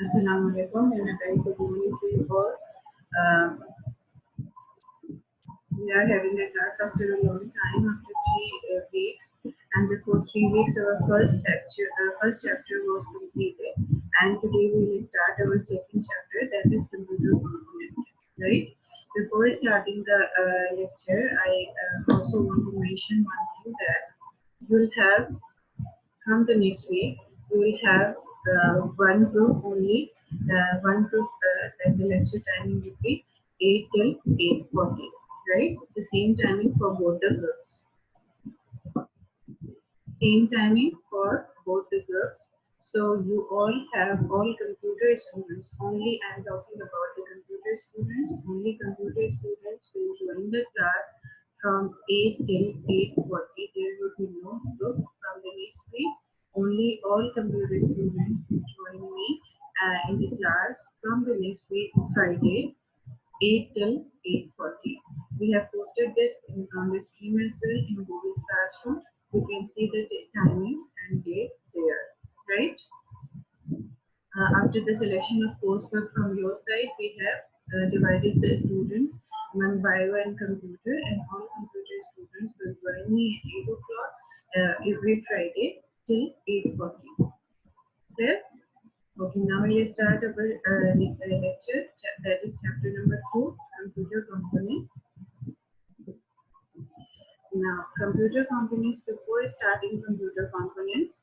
Assalamu alaikum and a very good morning to you all. Um, we are having a class after a long time, after 3 weeks, and before 3 weeks, our first chapter was completed, and today we will start our second chapter, that is computer component. Right? Before starting the lecture, I also want to mention one thing that you will have from the next week, we will have one group only. One group, like the lecture timing will be 8 till 8:40, right? The same timing for both the groups. Same timing for both the groups. So you all have all computer students. Only I am talking about the computer students. Only computer students will join the class from 8 till 8:40. There will be no group from the next week. Only all computer students join me in the class from the next week, Friday, 8 till 8:40. We have posted this on the stream as well in Google Classroom. You can see the timing and date there, right? After the selection of coursework from your side, we have divided the students among bio and computer, and all computer students will join me at 8 o'clock every Friday till 8:40. Clear? Okay, now let's start our lecture. That is chapter number 2, computer components. Now, computer components. Before starting computer components,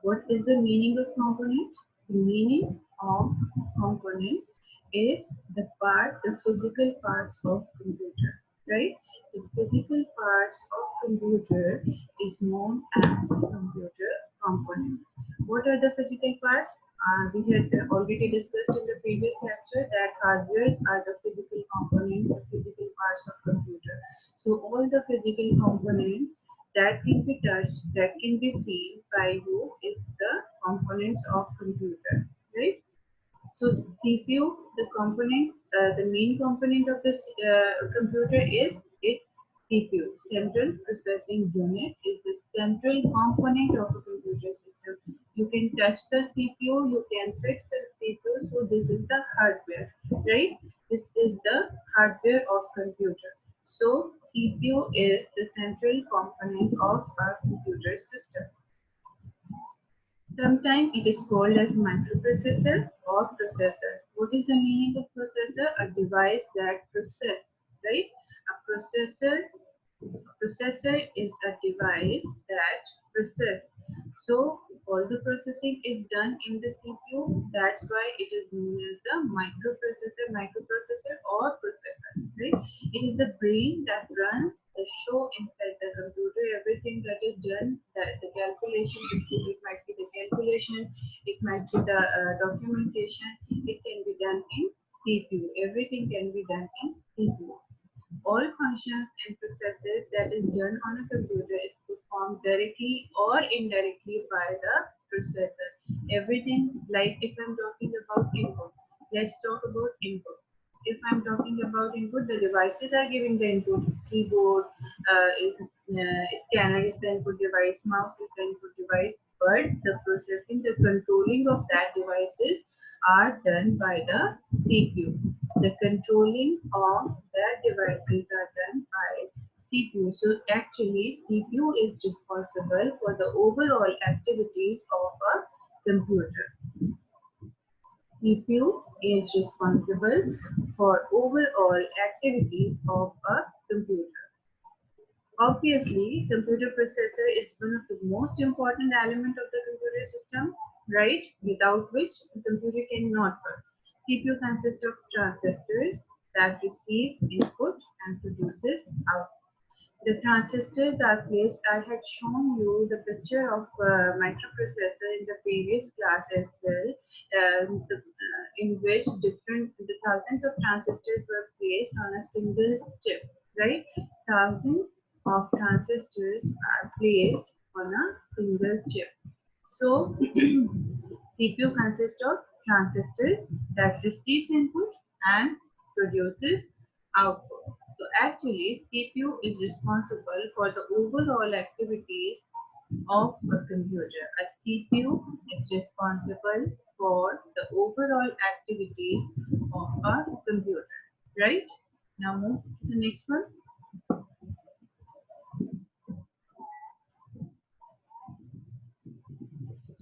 what is the meaning of component? The meaning of component is the physical parts of computer, right? The physical parts of computer is known as computer components. What are the physical parts? We had already discussed in the previous lecture that hardware are the physical components, the physical parts of computer. So all the physical components that can be touched, that can be seen by you is the components of computer, right? So CPU, the main component of this computer is its CPU. Central Processing Unit is the central component of a computer system. You can touch the CPU, you can fix the CPU. So this is the hardware, right? This is the hardware of computer. So CPU is the central component of our computer system. Sometimes it is called as microprocessor or processor. What is the meaning of processor? A device that processes, right? A processor is a device that processes. So all the processing is done in the CPU. That's why it is known as the microprocessor or processor, right? It is the brain that runs the show inside the computer. Everything that is done, that the calculation, it might be the calculation, it might be the documentation, it can be done in CPU. Everything can be done in CPU. All functions and processes that is done on a computer is performed directly or indirectly by the processor. Everything, like if I'm talking about input, let's talk about input. If I'm talking about input, the devices are giving the input. Keyboard, scanner is the input device, mouse is the input device, but the processing, the controlling of that devices are done by the CPU. The controlling of the devices are done by CPU. So actually, CPU is responsible for the overall activities of a computer. CPU is responsible for overall activities of a computer. Obviously, computer processor is one of the most important element of the computer system, right? Without which the computer cannot work. CPU consists of transistors that receives input and produces output. The transistors are placed. I had shown you the picture of microprocessor in the previous class as well, in which the thousands of transistors were placed on a single chip, right? Thousands of transistors are placed on a single chip. So CPU consists of transistors that receives input and produces output. So actually CPU is responsible for the overall activities of a computer. A CPU is responsible for the overall activities of a computer, right? Now move to the next one.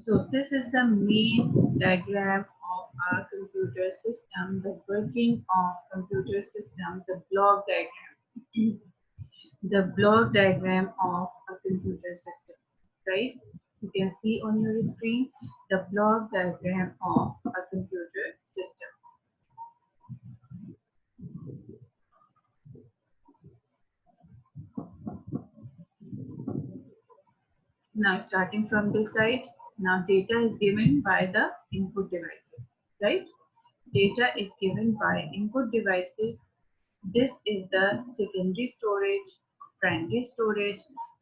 So this is the main diagram of our computer system, the working of computer system, the block diagram. The block diagram of a computer system, right? You can see on your screen the block diagram of a computer system. Now starting from this side, now data is given by the input devices, right? Data is given by input devices. This is the secondary storage, primary storage.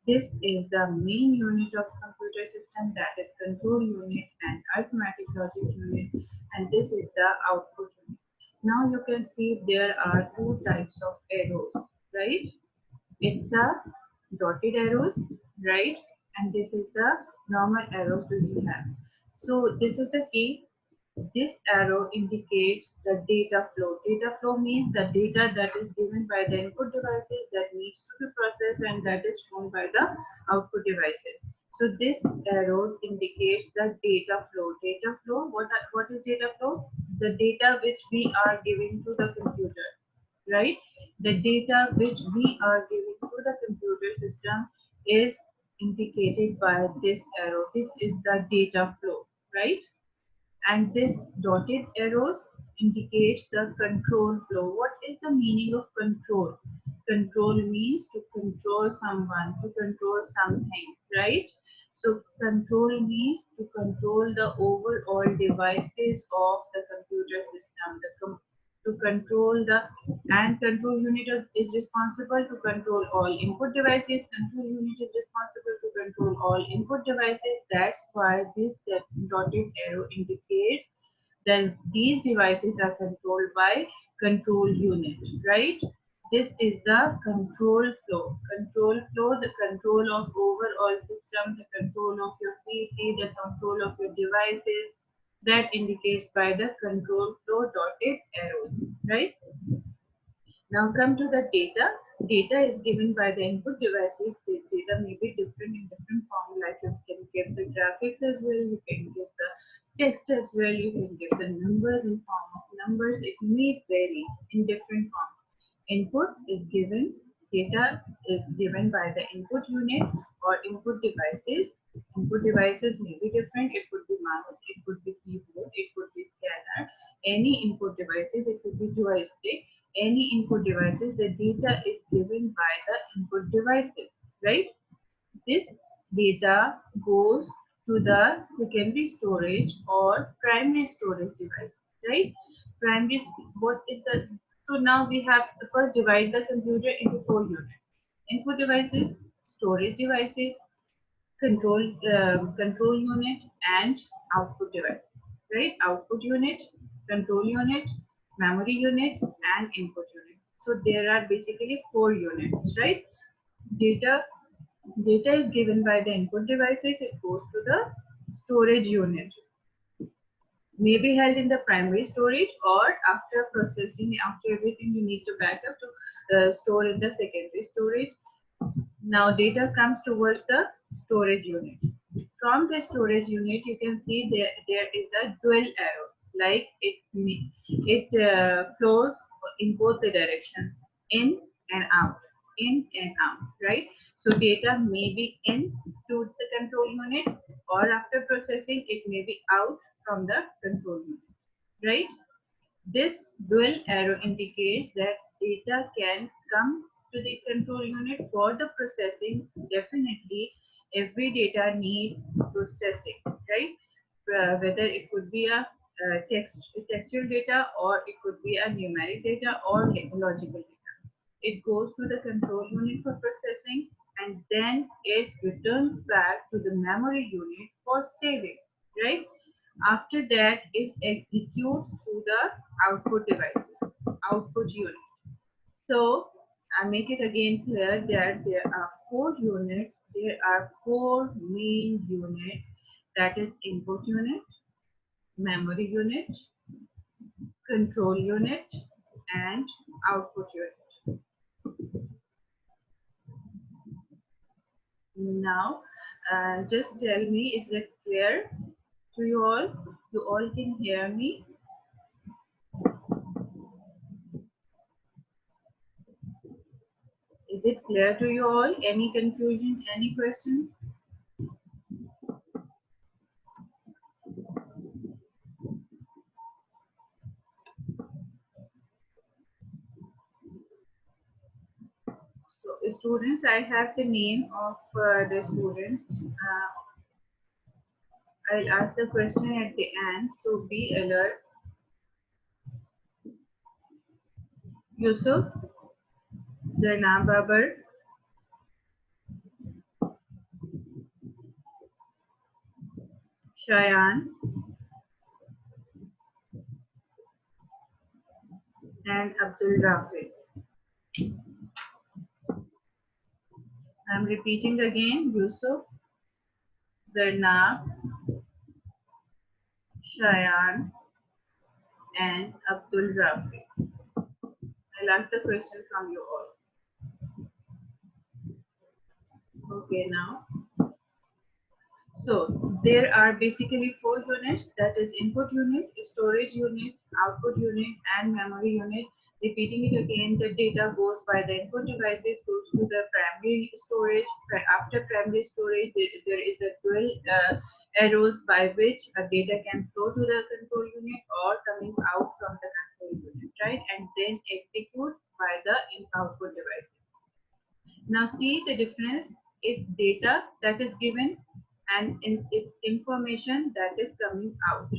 This is the main unit of computer system, that is control unit and arithmetic logic unit, and this is the output unit. Now you can see there are two types of arrows, right? It's a dotted arrows, right? And this is the normal arrows that we have. So this is the key. This arrow indicates the data flow. Data flow means the data that is given by the input devices that needs to be processed and that is shown by the output devices. So this arrow indicates the data flow. Data flow, what is data flow? The data which we are giving to the computer, right? The data which we are giving to the computer system is indicated by this arrow. This is the data flow, right? And this dotted arrows indicates the control flow. What is the meaning of control? Control means to control someone, to control something, right? So control means to control the overall devices of the computer system. To control the and control unit is responsible to control all input devices. Control unit is responsible to control all input devices. That's why this dotted arrow indicates that these devices are controlled by control unit, right? This is the control flow. Control flow, the control of overall system, the control of your PC, the control of your devices, that indicates by the control flow dotted arrows, right? Now come to the data. Data is given by the input devices. The data may be different in different form, like you can give the graphics as well, you can give the text as well, you can give the numbers in form of numbers. It may vary in different forms. Input is given, data is given by the input unit or input devices. Input devices may be different. It could be mouse, it could be keyboard, it could be scanner. Any input devices, it could be joystick. Any input devices, the data is given by the input devices, right? This data goes to the secondary storage or primary storage device, right? Primary, what is the, so now we have to first divide the computer into four units. Input devices, storage devices, control unit, and output device, right? Output unit, control unit, memory unit, and input unit. So there are basically four units, right? Data Data is given by the input devices. It goes to the storage unit. May be held in the primary storage, or after processing, after everything, you need to back up to store in the secondary storage. Now data comes towards the storage unit. From the storage unit, you can see there is a dual arrow, like it flows in both the directions, in and out, in and out, right? So data may be in to the control unit, or after processing, it may be out from the control unit, right? This dual arrow indicates that data can come to the control unit for the processing. Definitely, every data needs processing, right? Whether it could be a textual data, or it could be a numeric data, or logical data. It goes to the control unit for processing, and then it returns back to the memory unit for saving, right? After that, it executes to the output devices, output unit. So I make it again clear that there are four units. There are four main units. That is input unit, memory unit, control unit, and output unit. Now, just tell me, is it clear to you all? You all can hear me? Is it clear to you all? Any confusion, any question? So, students, I have the name of the students. I'll ask the question at the end, so be alert. Yusuf, Zainab Babar, Shayan, and Abdul Rafi. I'm repeating again, Yusuf, Zainab, Shayan, and Abdul Rafi. I'll ask the question from you all. Okay, now. So there are basically four units, that is input unit, storage unit, output unit, and memory unit. Repeating it again, the data goes by the input devices, goes to the primary storage. After primary storage, there is a dual arrows by which a data can flow to the control unit or coming out from the control unit, right? And then execute by the output device. Now see the difference. It's data that is given and it's information that is coming out,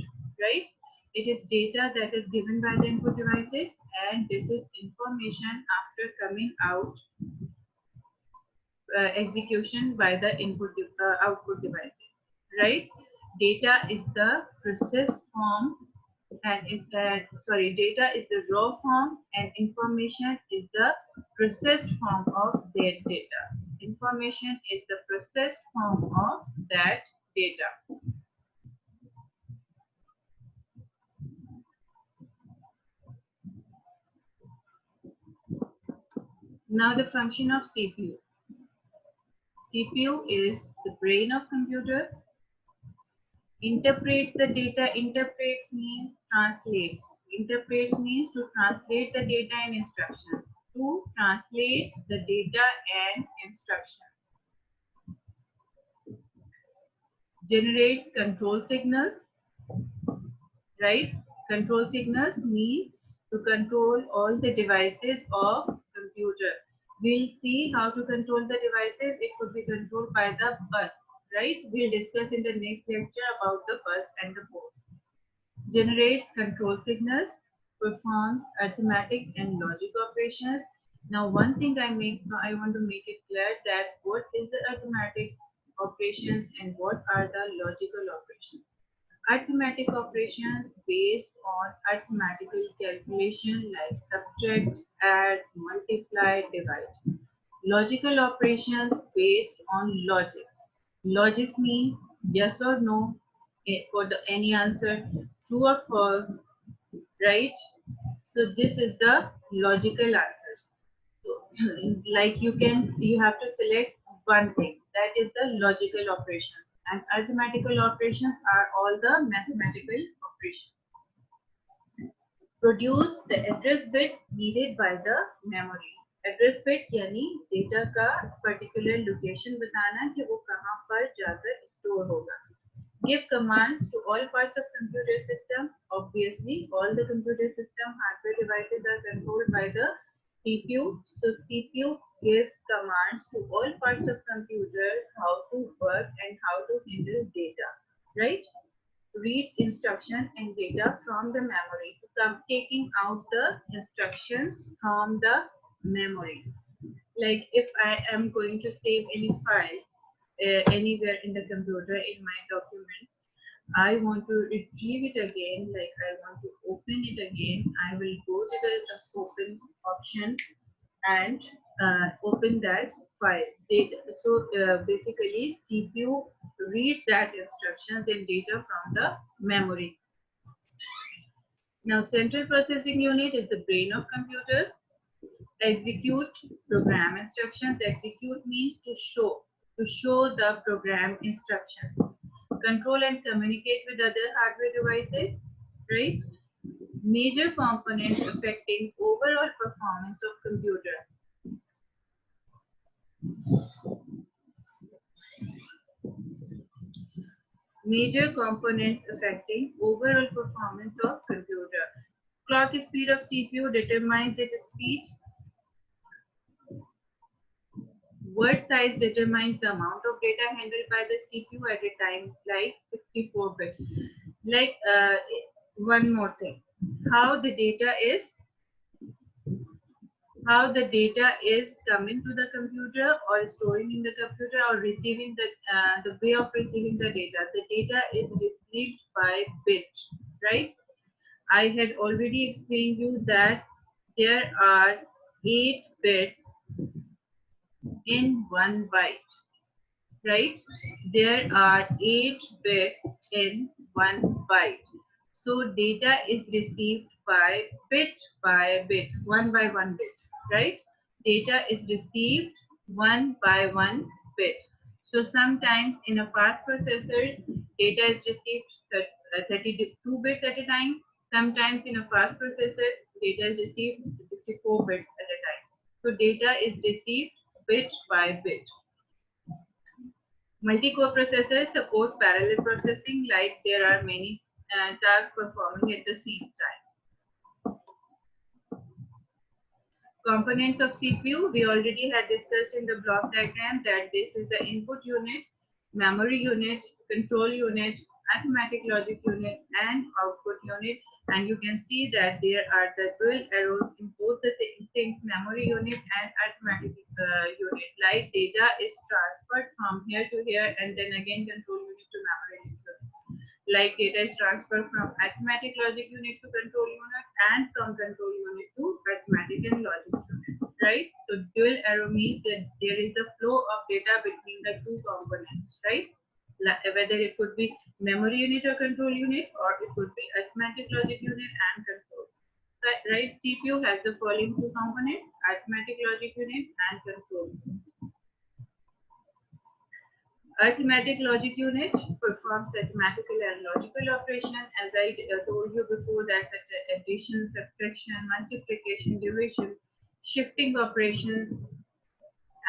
right? It is data that is given by the input devices and this is information after coming out, execution by the output devices, right? Data is the processed form and data is the raw form and information is the processed form of their data. Information is the processed form of that data. Now the function of CPU. CPU is the brain of computer. Interprets the data. Interprets means translates. Interprets means to translate the data and instructions. To translate the data and instructions. Generates control signals, right? Control signals mean to control all the devices of computer. We'll see how to control the devices. It could be controlled by the bus, right? We'll discuss in the next lecture about the bus and the board. Generates control signals, performs arithmetic and logic operations. Now, one thing I want to make it clear that what is the arithmetic operations and what are the logical operations. Arithmetic operations based on arithmetical calculation like subtract, add, multiply, divide. Logical operations based on logics. Logics means yes or no for any answer, true or false, right? So this is the logical answers. So like you have to select one thing, that is the logical operations, and arithmetical operations are all the mathematical operations. Produce the address bit needed by the memory. Address bit यानी data का particular location बताना कि वो कहाँ पर जाकर store होगा. Give commands to all parts of computer system. Obviously, all the computer system hardware devices are controlled by the CPU. So CPU gives commands to all parts of computer how to work and how to handle data, right? Reads instruction and data from the memory. So taking out the instructions from the memory. Like if I am going to save any file anywhere in the computer in my document, I want to retrieve it again, like I want to open it again, I will go to the open option and open that file. Data. So basically, CPU reads that instructions and data from the memory. Now, central processing unit is the brain of computer. Execute program instructions. Execute means to show the program instruction. Control and communicate with other hardware devices, right? Major components affecting overall performance of computer. Major components affecting overall performance of computer. Clock speed of CPU determines its speed. Word size determines the amount of data handled by the CPU at a time, like 64 bit. Like one more thing, how the data is coming to the computer or storing in the computer or receiving the way of receiving the data. The data is received by bit, right? I had already explained you that there are 8 bits in 1 byte, right? There are 8 bits in 1 byte. So data is received by bit, 1 by 1 bit, right? Data is received 1 by 1 bit. So sometimes in a fast processor, data is received 32 bits at a time. Sometimes in a fast processor, data is received 64 bits at a time. So data is received bit by bit. Multi-core processors support parallel processing, like there are many tasks performing at the same time. Components of CPU, we already had discussed in the block diagram that this is the input unit, memory unit, control unit, arithmetic logic unit, and output unit. And you can see that there are the dual arrows in both the things, memory unit and arithmetic unit. Like data is transferred from here to here, and then again control unit to memory unit. Like data is transferred from arithmetic logic unit to control unit, and from control unit to arithmetic and logic unit, right? So dual arrow means that there is a flow of data between the two components, right? Whether it could be memory unit or control unit, or it could be arithmetic logic unit and control. Right? CPU has the following two components: arithmetic logic unit and control. Arithmetic logic unit performs arithmetical and logical operation. As I told you before, that such as addition, subtraction, multiplication, division, shifting operations,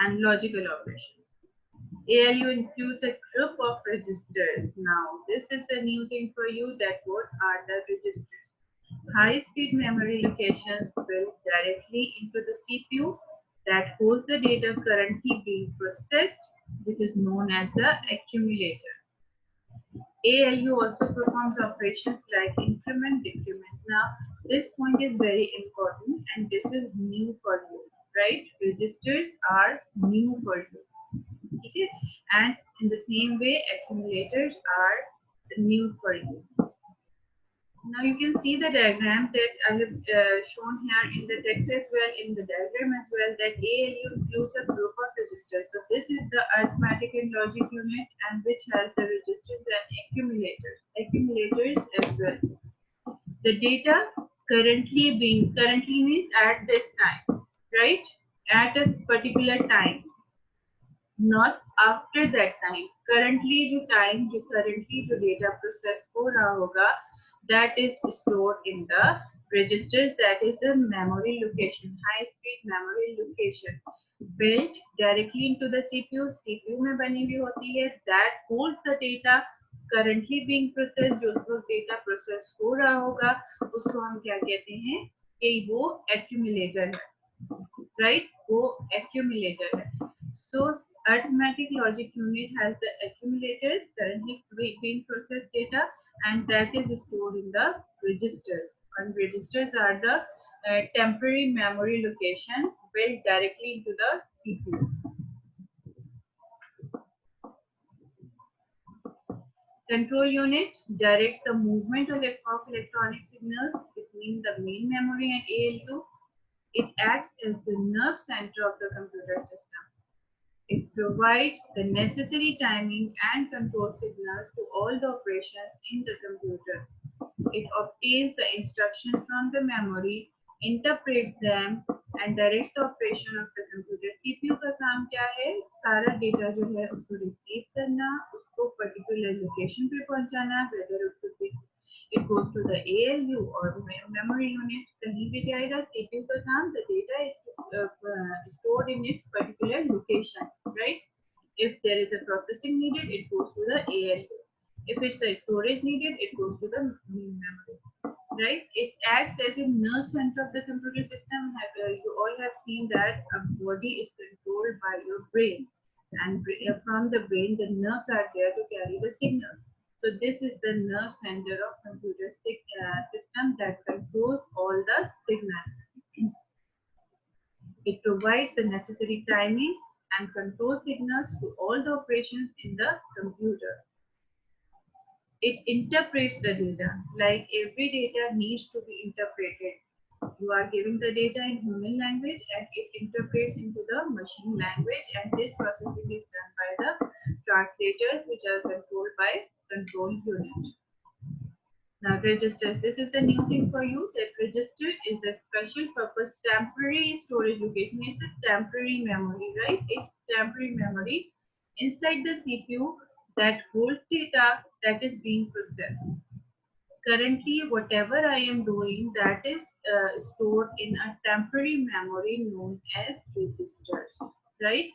and logical operations. ALU includes a group of registers. Now, this is the new thing for you, that what are the registers? High-speed memory locations built directly into the CPU that holds the data currently being processed, which is known as the accumulator. ALU also performs operations like increment, decrement. Now, this point is very important and this is new for you, right? Registers are new for you. Okay? And in the same way, accumulators are new for you. Now you can see the diagram that I have shown here in the text as well, in the diagram as well, that ALU includes a group of registers. So this is the arithmetic and logic unit, and which has the registers and accumulators as well. The data currently means at this time, right? At a particular time, not after that time. Currently जो time जो currently जो data process हो रहा होगा, that is stored in the registers, that is the memory location, high speed memory location built directly into the CPU. CPU में बनी हुई होती है, that holds the data currently being processed. जो उस वक्त data process हो रहा होगा, उसको हम क्या कहते हैं कि वो accumulator है, right? वो accumulator है. So arithmetic logic unit has the accumulators currently being processed data, and that is stored in the registers. And registers are the temporary memory location built directly into the CPU. Control unit directs the movement of electronic signals between the main memory and ALU. It acts as the nerve center of the computer system. It provides the necessary timing and control signals to all the operations in the computer. It obtains the instructions from the memory, interprets them and directs the operation of the computer. CPU का काम क्या है? सारा data जो है उसको receive करना, उसको पर्टिकुलर लोकेशन पे पहुंचाना, whether it goes to the ALU or memory unit, कहीं भी जाएगा. CPU का काम, the data is stored in its particular location, right? If there is a processing needed, it goes to the ALU. If it's a storage needed, it goes to the memory, right? It acts as a nerve center of the computer system. You all have seen that a body is controlled by your brain, and from the brain, the nerves are there to carry the signal. So this is the nerve center of computer system that controls all the signals. It provides the necessary timings and control signals to all the operations in the computer. It interprets the data, like every data needs to be interpreted. You are giving the data in human language and it interprets into the machine language, and this processing is done by the translators, which are controlled by control unit. Now registers, this is the new thing for you, that register is the special purpose temporary storage location. It's a temporary memory, right? It's temporary memory inside the CPU that holds data that is being processed. Currently, whatever I am doing, that is stored in a temporary memory known as registers, right?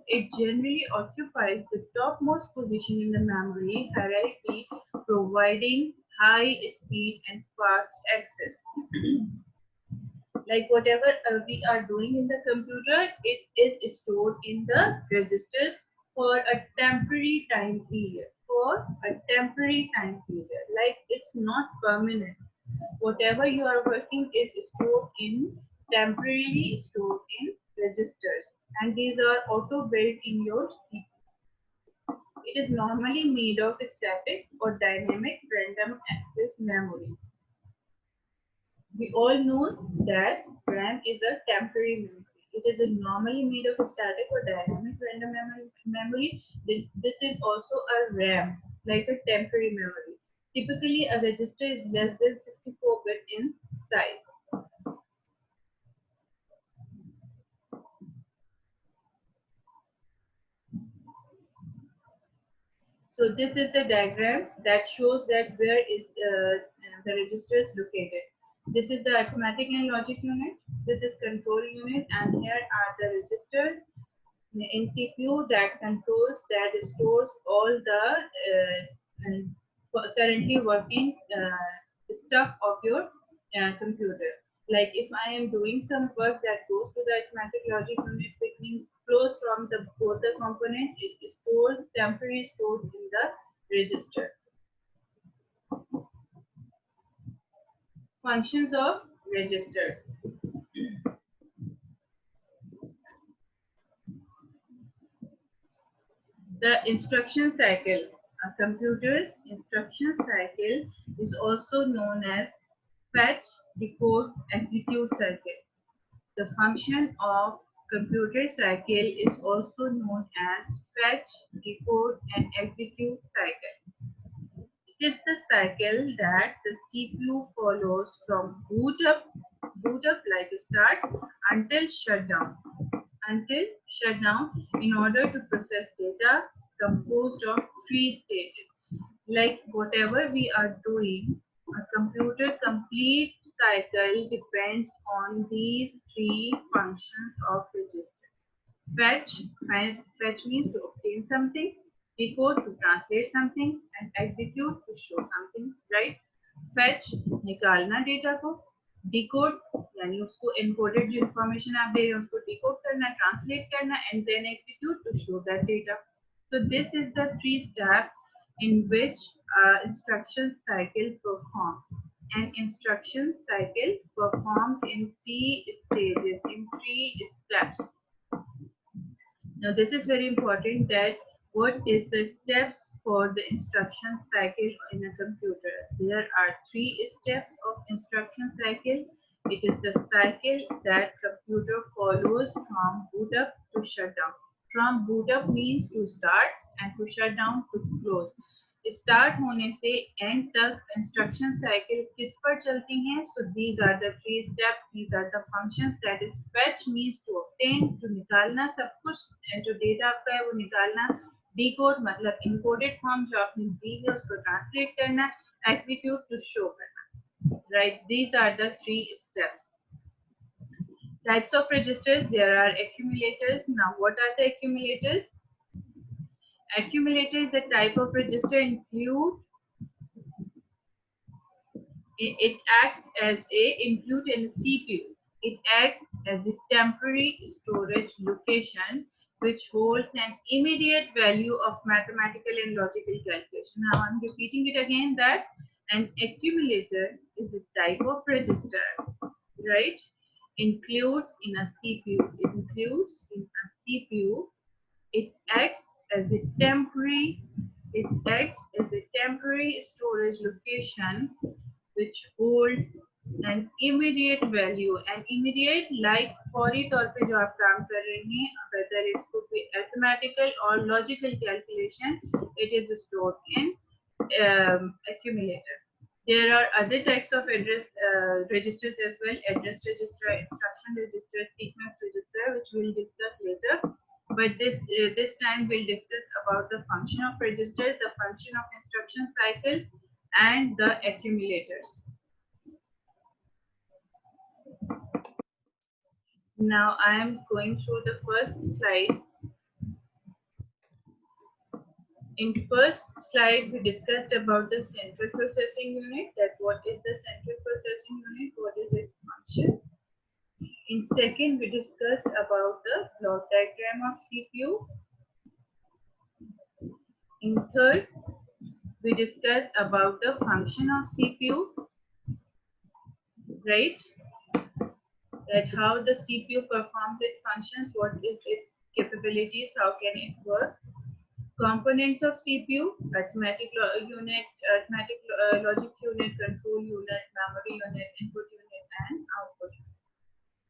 It generally occupies the topmost position in the memory hierarchy, providing high speed and fast access. Like whatever we are doing in the computer, it is stored in the registers for a temporary time period. For a temporary time period, like it's not permanent. Whatever you are working is stored in temporarily stored in registers, and these are auto built in your CPU. It is normally made of static or dynamic random access memory. We all know that RAM is a temporary memory. It is normally made of static or dynamic random memory. This is also a RAM, like a temporary memory. Typically, a register is less than 64-bit in size. So this is the diagram that shows that where is the register is located. This is the arithmetic and logic unit. This is control unit, and here are the registers in CPU that controls, that stores all the currently working stuff of your computer. Like if I am doing some work that goes to the arithmetic logic unit, picking flows from the both the components, it stores temporarily stored in the register. Functions of register. The instruction cycle. A computer's instruction cycle is also known as fetch, decode, execute cycle. The function of computer cycle is also known as fetch, decode, and execute cycle. It is the cycle that the CPU follows from boot up like a start, until shutdown. Until shutdown, in order to process data composed of three stages. Like whatever we are doing, a computer complete cycle depends on these three functions of register. Fetch means to obtain something, decode to translate something, and execute to show something, right? Fetch निकालना data को, decode यानी उसको encoded जो information आप दे रहे हैं उसको decode करना, translate करना, and then execute to show that data. So this is the three steps in which instruction cycle performs. An instruction cycle performed in three stages, in three steps. Now this is very important, that what is the steps for the instruction cycle in a computer. There are three steps of instruction cycle. It is the cycle that computer follows from boot up to shut down. From boot up means to start and to shut down to close. Start होने से end तक instruction cycle किस पर चलती हैं? So these are the three steps. These are the functions. That is fetch means to obtain, to निकालना सब कुछ जो data आपका है वो निकालना. Decode मतलब encoded form जो आपने दी है उसको translate करना. Execute to show करना. Right, these are the three steps. Types of registers, there are accumulators. Now what are the accumulators? Accumulator is a type of register include, it acts as a include in CPU. It acts as a temporary storage location which holds an immediate value of mathematical and logical calculation. Now I'm repeating it again that an accumulator is a type of register, right? Includes in a CPU. It includes in a CPU. It acts as a temporary. It acts as a temporary storage location which holds an immediate value. An immediate like फौरी तौर पे जो आप काम कर रहे हैं, whether it could be arithmetical or logical calculation, it is stored in accumulator. There are other types of address registers as well. Address register, instruction register, sequence register, which we will discuss later. But this time we'll discuss about the function of register, the function of instruction cycle, and the accumulators. Now I am going through the first slide. In first slide, we discussed about the central processing unit, that what is the central processing unit, what is its function. In second, we discussed about the block diagram of CPU. In third, we discussed about the function of CPU, right? That how the CPU performs its functions, what is its capabilities, how can it work. Components of CPU, arithmetic unit, arithmetic logic unit, control unit, memory unit, input unit, and output unit.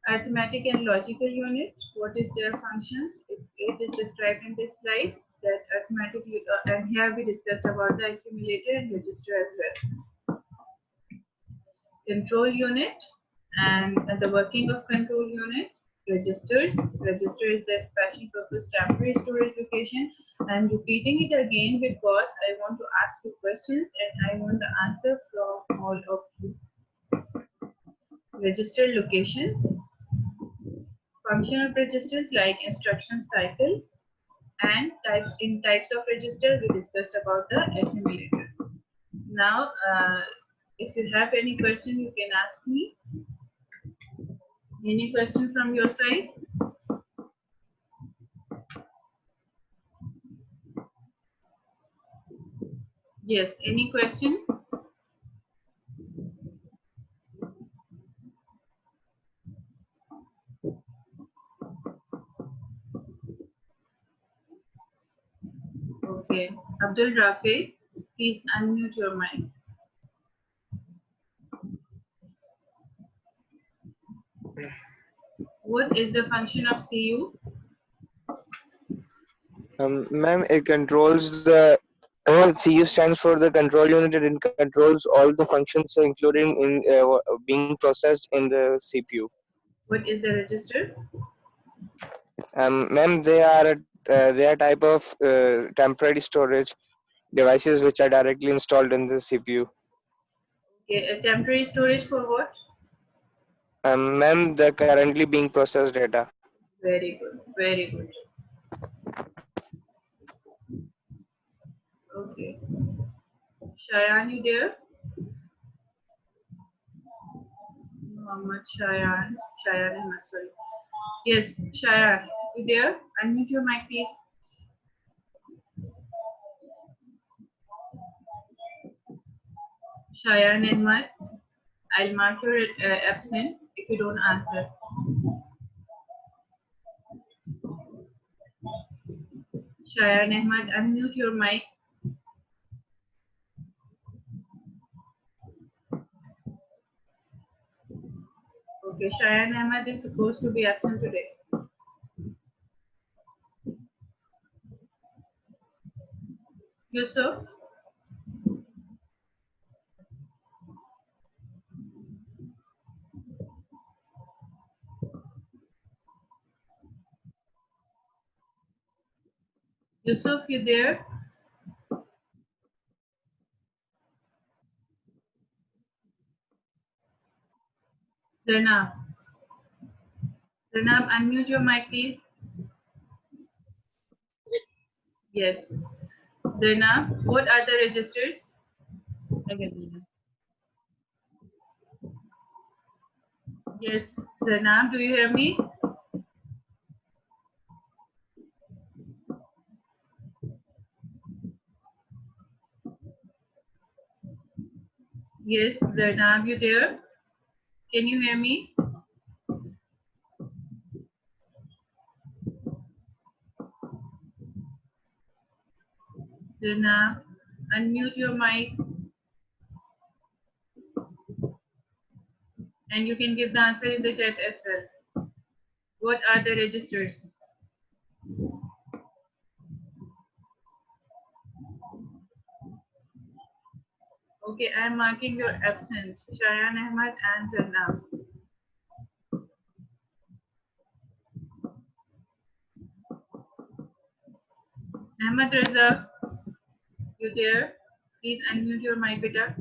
Arithmetic and logical unit, what is their functions? It is described in this slide. That arithmetic, and here we discussed about the accumulator and register as well. Control unit and the working of control unit. Registers. Register is the special purpose temporary storage location. I'm repeating it again because I want to ask you questions and I want the answer from all of you. Register location. Function of registers like instruction cycle, and types of register we discussed about the accumulator. Now, if you have any question, you can ask me. Any question from your side? Yes, any question? Okay, Abdul Rafi, please unmute your mic. What is the function of CU? Ma'am, it controls the CU stands for the control unit. It controls all the functions, including in being processed in the CPU. What is the register? Ma'am, they are type of temporary storage devices which are directly installed in the CPU. Okay, a temporary storage for what? Ma'am, the currently being processed data. Very good, very good. Okay. Shayan, you there? Muhammad Shayan. Shayan Ahmed, sorry. Yes, Shayan, you there? Unmute your mic, please. Shayan Ahmed, I'll mark your absent if you don't answer. Shayan Ahmed, unmute your mic. Okay, Shayan Ahmed is supposed to be absent today. Yusuf? Yusuf, you there? Zainab? Zainab, unmute your mic, please. Yes. Zainab, what are the registers? Yes. Zainab, do you hear me? Yes. Zainab, you there? Can you hear me? Zainab, unmute your mic and you can give the answer in the chat as well. What are the registers? Okay, I am marking your absence. Shayan Ahmed and Zainab. Ahmed Reza, you there? Please unmute your mic, beta.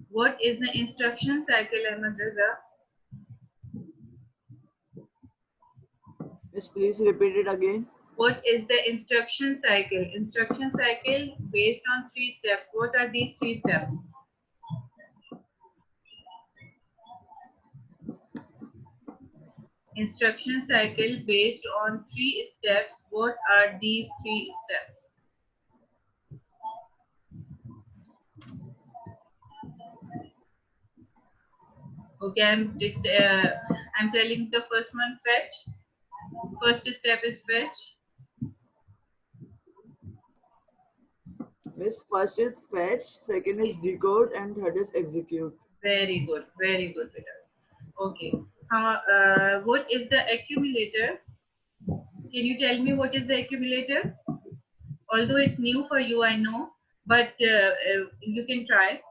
What is the instruction cycle, Ahmed Reza? Yes, please repeat it again. What is the instruction cycle? Instruction cycle based on 3 steps. What are these 3 steps? Instruction cycle based on 3 steps. What are these 3 steps? Okay, I'm telling the first one, fetch. First step is fetch. Miss, first is fetch, second is decode, and third is execute. Very good, Peter. Okay. What is the accumulator? Can you tell me what is the accumulator? Although it's new for you, I know, but you can try.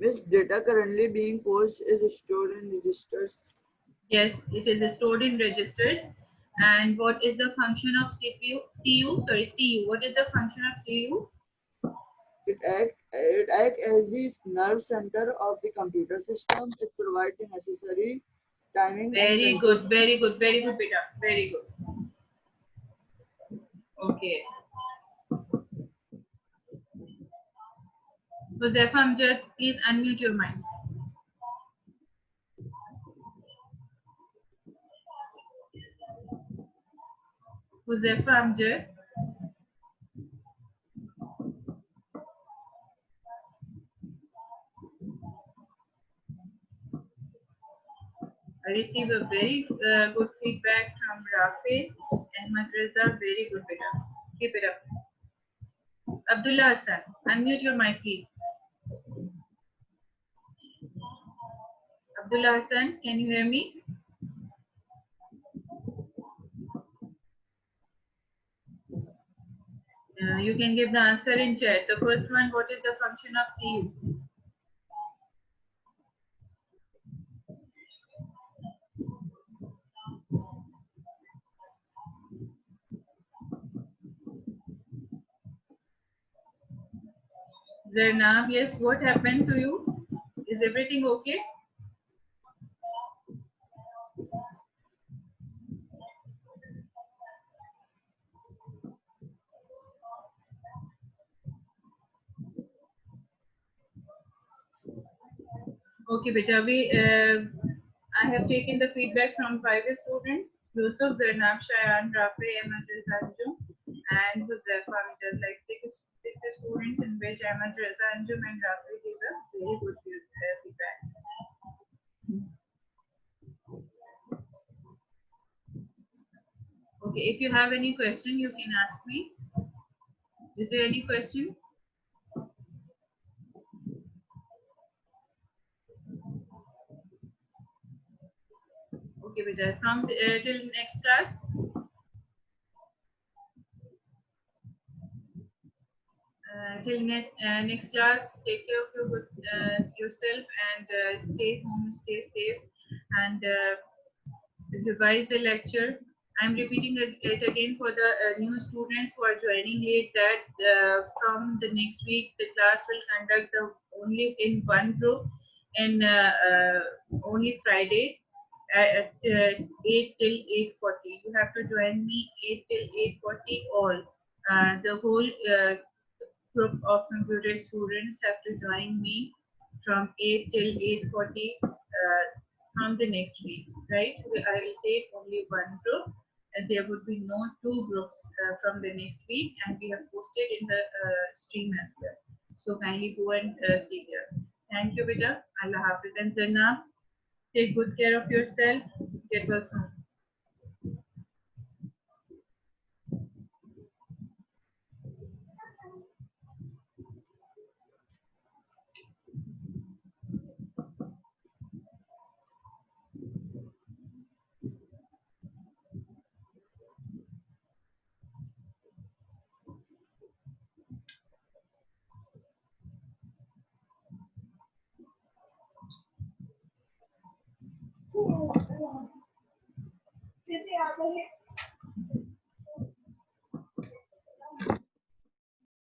Miss, data currently being posted is stored in registers. Yes, it is stored in registers. And what is the function of CU? What is the function of CU? It act as the nerve center of the computer system. It provides the necessary timing and Very control. good, Peter. Very good. Okay. Huzaifa Amjad, please unmute your mic. Huzaifa Amjad. I received a very good feedback from Rafi and Madrasa. Very good, Peter. Keep it up. Abdullah Hassan, unmute your mic, please. Abdullah Hassan, can you hear me? You can give the answer in chat. The first one, what is the function of CU? Zainab, yes, what happened to you? Is everything okay? Okay, beta, I have taken the feedback from 5 students, Yusuf, Zainab, Shayan, Rafi, Ahmed Reza Anjum, and Huzaifa Amjad, like six students in which Ahmed Reza Anjum and Rafi gave a very good feedback. Okay, if you have any question, you can ask me. Is there any question? Okay, beta. From till next class. Next class, take care of yourself and stay home, stay safe, and revise the lecture. I'm repeating it again for the new students who are joining late that from the next week the class will conduct only in one group and only Friday at 8 till 8:40. You have to join me 8 till 8:40 all. The whole group of computer students have to join me from 8 till 8:40 from the next week, right? I will take only one group and there would be no two groups from the next week, and we have posted in the stream as well. So kindly go and see there. Thank you, beta. Allah Hafiz. And Zanna, take good care of yourself. Get well soon. कैसे आता है